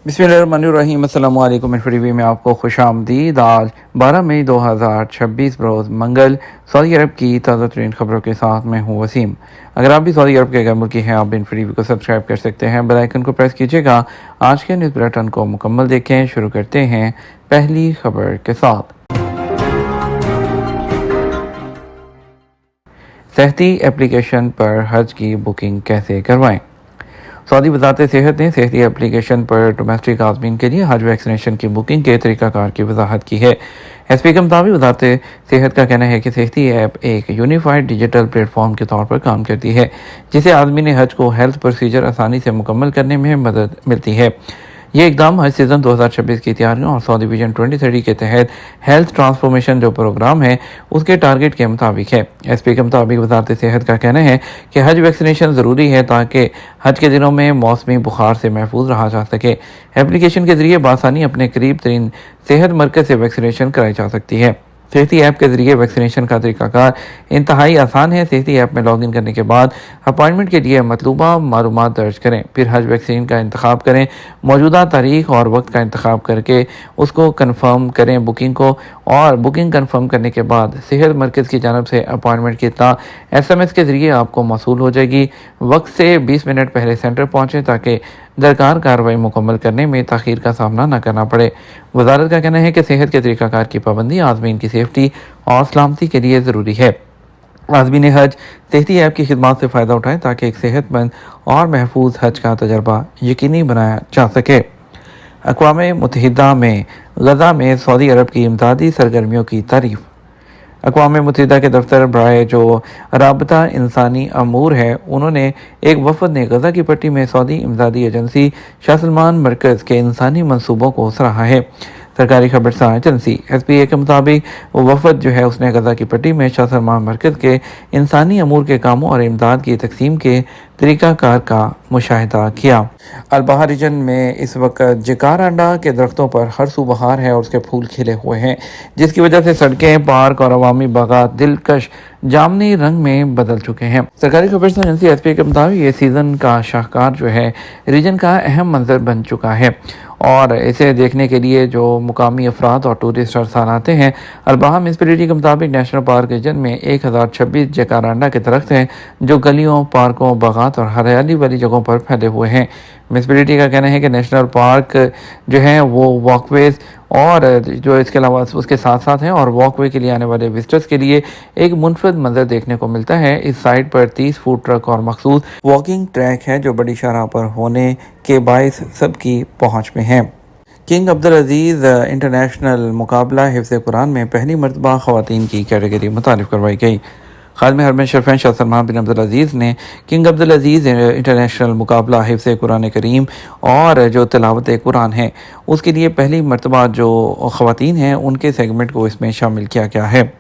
बिस्मिल्लाहिर्रहमानिर्रहीम। अस्सलामु अलैकुम। टीवी में आपको खुश आमदीद। आज 12 मई 2026 रोज़ मंगल सऊदी अरब की ताज़ा तरीन खबरों के साथ मैं हूँ वसीम। अगर आप भी सऊदी अरब के गैर मुल्की हैं, आप भी टीवी को सब्सक्राइब कर सकते हैं, बेल आइकन को प्रेस कीजिएगा। आज के न्यूज़ बुलेटिन को मुकम्मल देखें। शुरू करते हैं पहली खबर के साथ। सेहती एप्लीकेशन पर हज की बुकिंग कैसे करवाएं। सऊदी वज़ारत सेहत ने सेहती एप्लीकेशन पर डोमेस्टिक आज़मीन के लिए हज वैक्सीनेशन की बुकिंग के तरीक़ाकार की वजाहत की है। एसपी के मुताबिक वज़ारत सेहत का कहना है कि सेहती ऐप एक यूनिफाइड डिजिटल प्लेटफॉर्म के तौर पर काम करती है, जिससे आज़मीन हज को हेल्थ प्रोसीजर आसानी से मुकम्मल करने में मदद मिलती है। ये इकदाम हज सीज़न 2026 की तैयारियों और सऊदी विजन 2030 के तहत हेल्थ ट्रांसफॉर्मेशन जो प्रोग्राम है उसके टारगेट के मुताबिक है। एसपी के मुताबिक वज़ारत सेहत का कहना है कि हज वैक्सीनेशन ज़रूरी है ताकि हज के दिनों में मौसमी बुखार से महफूज रहा जा सके। एप्लीकेशन के ज़रिए बआसानी अपने करीब तरीन सेहत मरकज़ से वैक्सीनेशन कराई जा सकती है। सेहती ऐप के ज़रिए वैक्सीनेशन का तरीक़ाकार इंतहाई आसान है। सेहती ऐप में लॉगिन करने के बाद अपॉइंटमेंट के लिए मतलूबा मालूमात दर्ज करें, फिर हज वैक्सीन का इंतखाब करें, मौजूदा तारीख और वक्त का इंतखाब करके उसको कन्फर्म करें बुकिंग को, और बुकिंग कन्फर्म करने के बाद सेहत मरकज़ की जानब से अपॉइंटमेंट की इत्तला SMS के ज़रिए आपको मौसूल हो जाएगी। वक्त से 20 मिनट पहले सेंटर पहुँचें ताकि दरकार कार्रवाई मुकम्मल करने में ताख़ीर का सामना न करना पड़े। वज़ारत का कहना है कि सेहत के तरीक़ाकार की पाबंदी आज़मीन की सेफ्टी और सलामती के लिए ज़रूरी है। आज़मीन हज सेहती ऐप की खिदमत से फ़ायदा उठाएँ ताकि एक सेहतमंद और महफूज हज का तजर्बा यकीनी बनाया जा सके। अक़वाम मुत्तहिदा में गज़ा में सऊदी अरब की इमदादी सरगर्मियों की तारीफ़। अक़वाम मुत्तहिदा के दफ्तर बराए जो राबता इंसानी अमूर है, उन्होंने एक वफ़द ने गज़ा की पट्टी में सऊदी इमदादी एजेंसी शाह सलमान मरकज़ के इंसानी मंसूबों को सराहा है। सरकारी खबरसां एजेंसी SPA के मुताबिक वो वफ़द जो है उसने गज़ा की पट्टी में शाह सलमान मरकज़ के इंसानी अमूर के कामों और इमदाद की तकसीम के तरीक़ाकार का मुशाहिदा किया। अलबहा रीजन में इस वक्त जकारांडा के दरख्तों पर हर सू बहार है और उसके फूल खिले हुए हैं, जिसकी वजह से सड़कें, पार्क और अवामी बागात दिलकश जामनी रंग में बदल चुके हैं। सरकारी खबरसां एजेंसी SPA के मुताबिक ये सीज़न का शाहकार जो है रीजन का अहम मंजर बन चुका है और इसे देखने के लिए जो मुकामी अफराद और टूरिस्ट हर साल आते हैं। अलबहा म्यूनिसिपैलिटी के मुताबिक नेशनल पार्क रीजन में 1026 जकारांडा के दरख्त हैं जो गलियों, पार्कों, बागात और हरियाली वाली जगहों पर फैले हुए हैं। म्यूनिसिपैलिटी का कहना है कि नेशनल पार्क जो है वो वॉकवेज और जो इसके अलावा उसके साथ साथ हैं और वॉकवे के लिए आने वाले विजिटर्स के लिए एक मुनफरद मंजर देखने को मिलता है। इस साइट पर 30 फूड ट्रक और मखसूस वॉकिंग ट्रैक है जो बड़ी शरह पर होने के बायस सबकी पहुँच में है। किंग अब्दुल अजीज़ इंटरनेशनल मुकाबला हिफ्ज़ कुरान में पहली मरतबा ख़वातीन की कैटेगरी मुतारिफ करवाई गई। खादिम हरमैन शरीफैन शाह सलमान बिन अब्दुल अजीज़ ने किंग अब्दुल अजीज़ इंटरनेशनल मुकाबला हिफ्ज़ कुरान करीम और जो तिलावत कुरान है उसके लिए पहली मरतबा जो ख़वातीन हैं उनके सेगमेंट को इसमें शामिल किया गया है।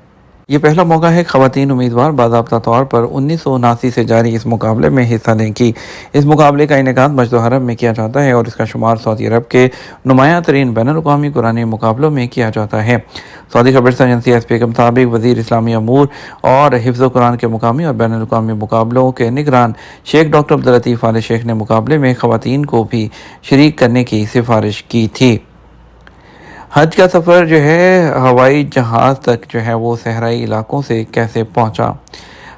ये पहला मौका है ख़वातीन उम्मीदवार बाज़ाब्ता तौर पर 1979 से जारी इस मुकाबले में हिस्सा लें की। इस मुकाबले का इनेकाद मस्जिद हरम में किया जाता है और इसका शुमार सऊदी अरब के नुमायाँ तरीन बैनुल-अक़वामी कुरानी मुकाबलों में किया जाता है। सऊदी खबरसां एजेंसी SPA के मुताबिक वज़ीर इस्लामी अमूर और हिफ्ज़ कुरान के मुकामी और बैनुल-अक़वामी मुकाबलों के निगरान शेख डॉक्टर अब्दुल लतीफ़ आल शेख ने मुकाबले में ख़वातीन को भी शरीक करने की सिफारिश की थी। हज का सफ़र जो है हवाई जहाज़ तक जो है वो सहराई इलाकों से कैसे पहुंचा।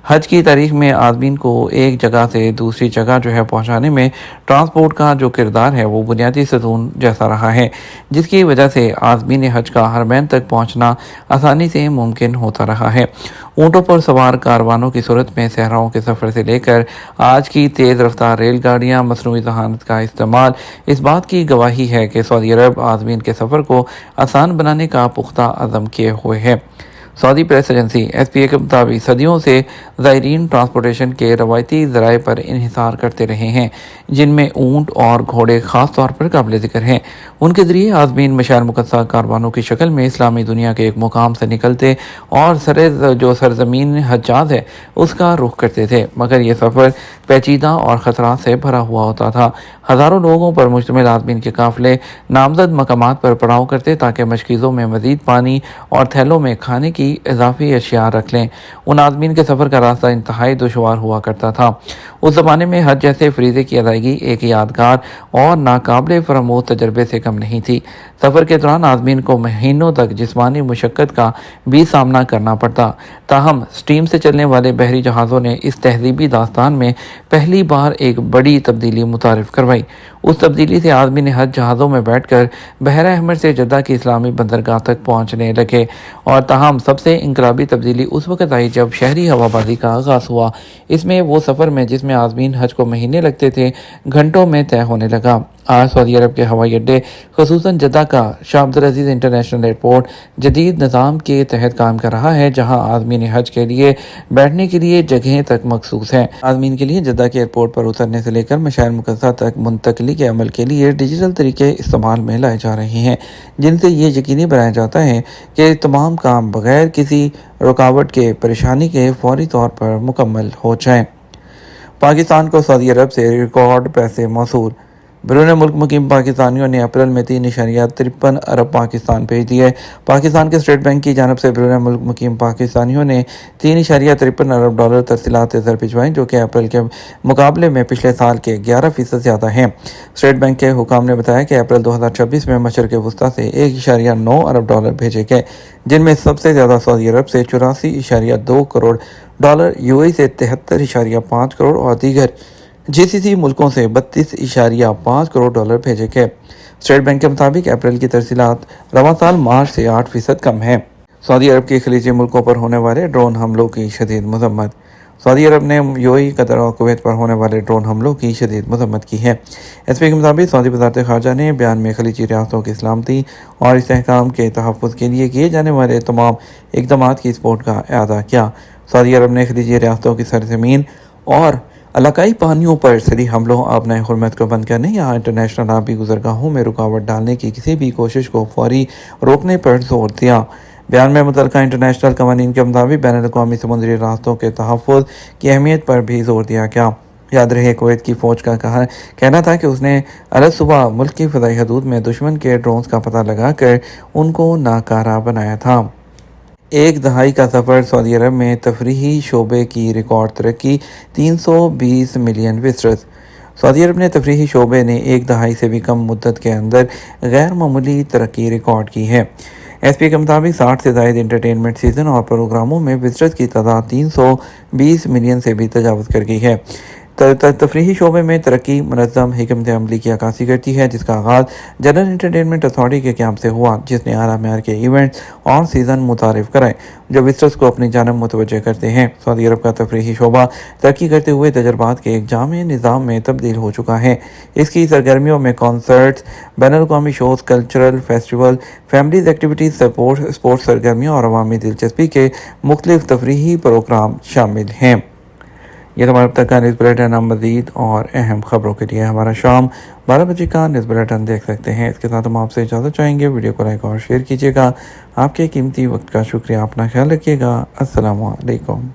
हज की तारीख में आदमीन को एक जगह से दूसरी जगह जो है पहुंचाने में ट्रांसपोर्ट का जो किरदार है वो बुनियादी सतून जैसा रहा है, जिसकी वजह से आदमीन हज का हरमैन तक पहुंचना आसानी से मुमकिन होता रहा है। ऊँटों पर सवार कारवानों की सूरत में सहराओं के सफ़र से लेकर आज की तेज़ रफ्तार रेलगाड़ियाँ, मसनूई जहानत का इस्तेमाल इस बात की गवाही है कि सऊदी अरब आदमीन के सफ़र को आसान बनाने का पुख्ता अज़म किए हुए है। सऊदी प्रेस एजेंसी SPA के मुताबिक सदियों से ज़ायरीन ट्रांसपोर्टेशन के रवायती ज़राए पर इन्हिसार करते रहे हैं, जिनमें ऊँट और घोड़े ख़ास तौर पर काबिल ज़िक्र हैं। उनके ज़रिए आज़मीन मशार मुक़द्दसा कारवानों की शक्ल में इस्लामी दुनिया के एक मुकाम से निकलते और जो सरज़मीन हज्जाज है उसका रुख करते थे, मगर यह सफ़र पेचीदा और ख़तरात से भरा हुआ होता था। हज़ारों लोगों पर मुश्तमिल आज़मीन के काफ़िले नामज़द मकामात पर पड़ाव करते ताकि मशकीज़ों में मज़ीद पानी और थैलों में खाने की की इजाफी अशिया रख लें। उन आदमीन के सफ़र का रास्ता इंतहाई दुशवार हुआ करता था। उस ज़माने में हज जैसे फरीज़े की अदायगी एक यादगार और नाकाबिल फरामोश तजर्बे से कम नहीं थी। सफ़र के दौरान आदमीन को महीनों तक जिस्मानी मुशक्क़त का भी सामना करना पड़ता। ताहम स्टीम से चलने वाले बहरी जहाज़ों ने इस तहजीबी दास्तान में पहली बार एक बड़ी तब्दीली मुतारिफ करवाई। उस तब्दीली से आदमी ने हज जहाज़ों में बैठकर बहरा अहमर से जद्दा की इस्लामी बंदरगाह तक पहुँचने लगे। और ताहम सबसे इनकलाबी तब्दीली उस वक़्त आई जब शहरी हवाबाजी का आगाज़ हुआ। इसमें वो सफ़र में जिसमें आदमीन हज को महीने लगते थे घंटों में तय होने लगा। आज सऊदी अरब के हवाई अड्डे खसूसन जद्दा का शाह अब्दुल अजीज़ इंटरनेशनल एयरपोर्ट जदीद निज़ाम के तहत काम कर रहा है, जहां आदमीन हज के लिए बैठने के लिए जगहें तक मखसूस हैं। आदमीन के लिए जद्दा के एयरपोर्ट पर उतरने से लेकर मशाइल मुक़द्दसा तक मुंतकली के अमल के लिए डिजिटल तरीके इस्तेमाल में लाए जा रहे हैं, जिनसे ये यकीनी बनाया जाता है कि तमाम काम बगैर किसी रुकावट के परेशानी के फौरी तौर पर मुकम्मल हो जाएँ। पाकिस्तान को सऊदी अरब से रिकॉर्ड पैसे मौसूल। बैरून मुल्क मुकीम पाकिस्तानियों ने अप्रैल में 3.53 अरब पाकिस्तान भेज दिए। पाकिस्तान के स्टेट बैंक की जानब से बैरून मुल्क मुकीम पाकिस्तानियों ने 3.53 अरब डॉलर तरसीलात ज़र भिजवाई, जो कि अप्रैल के मुकाबले में पिछले साल के 11% ज़्यादा हैं। स्टेट बैंक के हुकाम ने बताया कि अप्रैल 2026 में मशरक़ वस्ती से 1.9 अरब डॉलर भेजे गए, जिनमें सबसे ज़्यादा सऊदी अरब से 84.2 करोड़ डॉलर, यूएई से 73.5 करोड़ और दीगर जीसीसी मुल्कों से 32.5 करोड़ डॉलर भेजे गए। स्टेट बैंक के मुताबिक अप्रैल की तरसीलात रवां साल मार्च से 8% कम है। सऊदी अरब के खलीजी मुल्कों पर होने वाले ड्रोन हमलों की शदीद मजम्मत। सऊदी अरब ने यूएई, कतर और कुवैत पर होने वाले ड्रोन हमलों की शदीद मजम्मत की है। एसपी के मुताबिक सऊदी वज़ारत ख़ारजा ने बयान में खलीजी रियासतों की सलामती और इस्तेहकाम के तहफ़्फ़ुज़ के लिए किए जाने वाले तमाम इक़दाम की सपोर्ट का इआदा किया। सऊदी अरब ने खलीजी रियासतों की सरज़मीन और इलाकाई पानियों पर सरी हमलों, अपने हुर्मत को बंद करने या इंटरनेशनल आबी गुज़रगाहों में रुकावट डालने की किसी भी कोशिश को फौरी रोकने पर जोर दिया। बयान में मुतल्लिक़ा इंटरनेशनल क़वानीन के मुताबिक बैनुल अक़वामी समुद्री रास्तों के तहफ़्फ़ुज़ की अहमियत पर भी जोर दिया गया। याद रहे, कुवैत की फ़ौज का कहना था कि उसने अलग सुबह मुल्क की फ़िज़ाई हदूद में दुश्मन के ड्रोन्स का पता लगाकर उनको नाकारा बनाया था। एक दहाई का सफ़र। सऊदी अरब में तफरीही शोबे की रिकॉर्ड तरक्की, 320 मिलियन विज़िटर्स। सऊदी अरब ने तफरीही शोबे ने एक दहाई से भी कम मुद्दत के अंदर गैर मामूली तरक्की रिकॉर्ड की है। एसपी के मुताबिक 60 से ज़ायद इंटरटेनमेंट सीज़न और प्रोग्रामों में विज़िटर्स की तादाद 320 मिलियन से भी तजावज़ कर गई है। तफरीही शोबे में तरक्की मनज़्ज़म हिकमत अमली की अक्कासी करती है, जिसका आगाज़ जनरल इंटरटेनमेंट अथॉरिटी के क़याम से हुआ, जिसने आला मेयार के इवेंट्स और सीज़न मुतारिफ़ कराए जो विज़िटर्स को अपनी जानब मुतवज्जह करते हैं। सऊदी अरब का तफरीही शोबा तरक्की करते हुए तजर्बात के एक जामे निज़ाम में तब्दील हो चुका है। इसकी सरगर्मियों में कॉन्सर्ट्स, बैनुल अक़वामी shows, cultural festival, families activities, sports सरगर्मियाँ और अवामी दिलचस्पी के मुख्तलिफ तफरीही प्रोग्राम शामिल हैं। ये हमारे अब तक का न्यूज़ बुलेटिन। हम मज़ीद और अहम ख़बरों के लिए हमारा शाम 12 बजे का न्यूज़ बुलेटिन देख सकते हैं। इसके साथ हम आपसे इजाज़त चाहेंगे। वीडियो को लाइक और शेयर कीजिएगा। आपके कीमती वक्त का शुक्रिया। अपना ख्याल रखिएगा। अस्सलामु अलैकुम।